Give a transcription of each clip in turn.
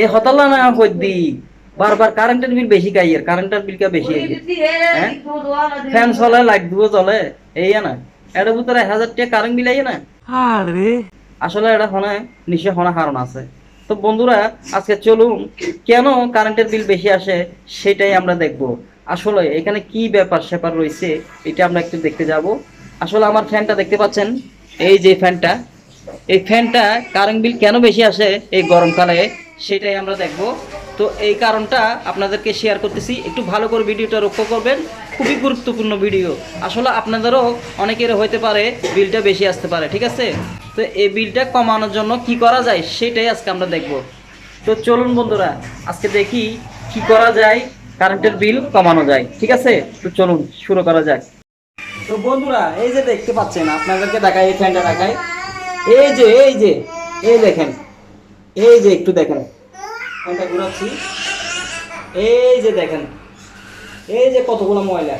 এই হতালা না কইদি বারবার কারেন্টের বিল বেশি গাইয়ের কারেন্টের বিল কা বেশি হ্যাঁ ফ্যান চলে লাইট দিব চলে এই না এটা ভিতরে 1000 টাকা কারেন্ট বিল আইয়ে না আরে আসলে এটা হনে নিশ্চয় হনা কারণ আছে। তো বন্ধুরা আজকে চলুন কেন কারেন্টের বিল বেশি আসে সেটাই আমরা দেখব। আসলে এখানে কি ব্যাপার স্যাপার রয়েছে এটা আমরা একটু দেখতে যাব। আসলে আমার ফ্যানটা দেখতে পাচ্ছেন, এই যে ফ্যানটা, এই ফ্যানটা কারেন্ট বিল কেন বেশি আসে এই গরমকালে সেটাই আমরা দেখব। তো এই কারণটা আপনাদেরকে শেয়ার করতেছি, একটু ভালো করে ভিডিওটা লক্ষ্য করবেন, খুবই গুরুত্বপূর্ণ ভিডিও। আসলে আপনাদেরও অনেকের হইতে পারে বিলটা বেশি আসতে পারে, ঠিক আছে? তো এই বিলটা কমানোর জন্য কি করা যায় সেটাই আজকে আমরা দেখব। তো চলুন বন্ধুরা আজকে দেখি কি করা যায় কারেন্টের বিল কমানো যায়, ঠিক আছে? তো চলুন শুরু করা যাক। তো বন্ধুরা এই যে দেখতে পাচ্ছেন, আপনাদেরকে দেখাই, এই ফ্যানটা দেখাই, এই দেখেন, এই যে একটু দেখেন ফ্যানটা ঘুরাচ্ছি, এই যে দেখেন, এই যে কতগুলো ময়লা,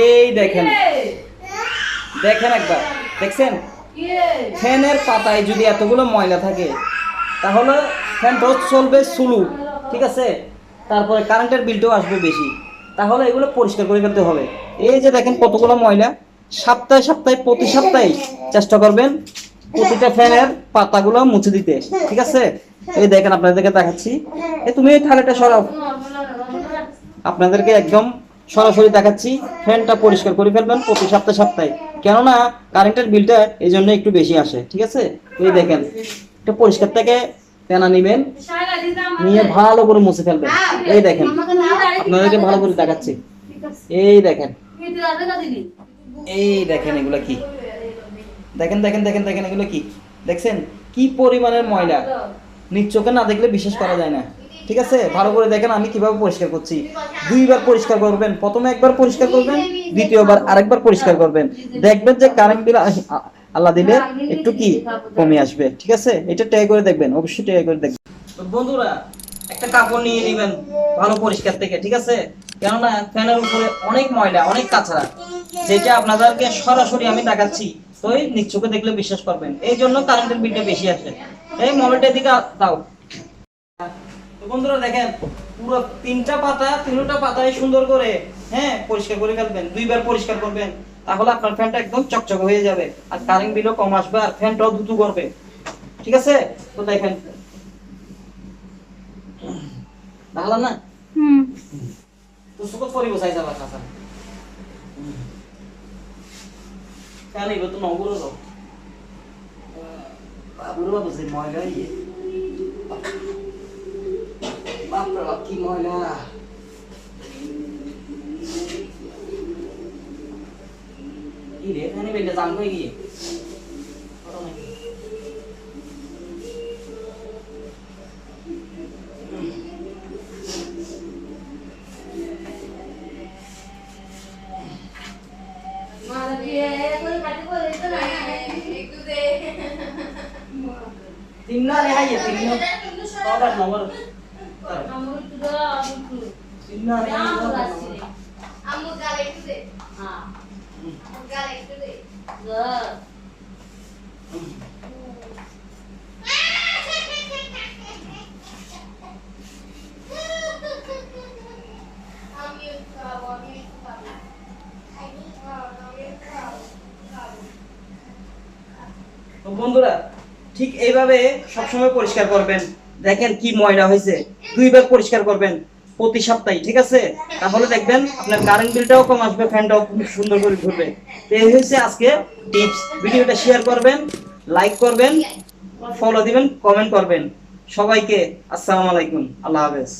এই দেখেন, দেখেন একবার, দেখছেন? ফ্যানের পাতায় যদি এতগুলো ময়লা থাকে তাহলে ফ্যানটা চলবে স্লো, ঠিক আছে? তারপরে কারেন্টের বিলটাও আসবে বেশি। তাহলে এগুলো পরিষ্কার করে ফেলতে হবে। এই যে দেখেন কতগুলো ময়লা, প্রতি সপ্তাহে চেষ্টা করবেন প্রতিটা ফ্যানের পাতাগুলো মুছে দিতে, ঠিক আছে? এই দেখেন আপনাদেরকে দেখাচ্ছি, তুমি এই থালাটা সরাও, আপনাদেরকে একদম সরাসরি দেখাচ্ছি। ফ্যানটা পরিষ্কার করে ফেলবেন প্রতি সপ্তাহে, কেননা কারেন্টের বিলটা এই জন্য একটু বেশি আসে, ঠিক আছে? এই দেখেন একটু পরিষ্কার থেকে ফ্যানা নিবেন, নিয়ে ভালো করে মুছে ফেলবেন। এই দেখেন আপনাদেরকে ভালো করে দেখাচ্ছি, এই দেখেন, এই দেখেন এগুলো কি, দেখেন দেখেন দেখেন দেখেন এগুলো কি, দেখছেন কি পরিমাণের ময়লা? নিজ চোখে না দেখলে বিশ্বাস করা যায় না, ঠিক আছে? ভালো করে দেখেন আমি কিভাবে পরিষ্কার করছি। দুইবার পরিষ্কার করবেন, প্রথমে একবার পরিষ্কার করবেন, দ্বিতীয়বার আরেকবার পরিষ্কার করবেন, দেখবেন যে কারেন্ট বিল আল্লাহ দিলে একটু কি কমে আসবে, ঠিক আছে? এটা ট্রাই করে দেখবেন, অবশ্যই ট্রাই করে দেখবেন। তো বন্ধুরা একটা কাপড় নিয়ে নেবেন ভালো পরিষ্কার থেকে, ঠিক আছে? কেননা ফ্যানের উপরে অনেক ময়লা, অনেক কাঁচরা, যেটা আপনাদেরকে সরাসরি আমি দেখাচ্ছি, তো এই নিজ চোখে দেখলে বিশ্বাস করবেন। এই জন্য কারেন্টের বিলটা বেশি আসে। এই মোবাইলটার দিকে দাও। তো বন্ধুরা দেখেন পুরো তিনটা পাতায় সুন্দর করে পরিষ্কার করে ফেলবেন, দুইবার পরিষ্কার করবেন, তাহলে আপনার ফ্যানটা একদম চকচকে হয়ে যাবে, আর কারেন্ট বিলও কম আসবে, আর ফ্যানটাও দ্রুত করবে, ঠিক আছে? তো দেখেন ভালো না? তো সুকত করিব চাই যাবা কাঁচা কেন এগুলো তো নগুলো তো বাবুর বাবু সে ময়লা ইয়ে বাপরে বাপ কি ময়লা। কি রে এখানে বেলটা জাম হয়ে গিয়ে তিন না রে হাইয়ে তিন না কবার নম্বর তিন না রে আমু গালে একটু দে হ্যাঁ গালে একটু দে তো বন্ধুরা ঠিক এইভাবে সবসময় পরিষ্কার করবেন। দেখেন কি ময়লা হয়েছে, দুইবার পরিষ্কার করবেন প্রতি সপ্তাহে, ঠিক আছে? তাহলে দেখবেন আপনার কারেন্ট বিলটাও কম আসবে, ফ্যানটাও খুব সুন্দর করে ঘুরবে। তো এই হচ্ছে আজকে টিপস। ভিডিওটা শেয়ার করবেন, লাইক করবেন, ফলো দিবেন, কমেন্ট করবেন। সবাইকে আসসালামু আলাইকুম, আল্লাহ হাফেজ।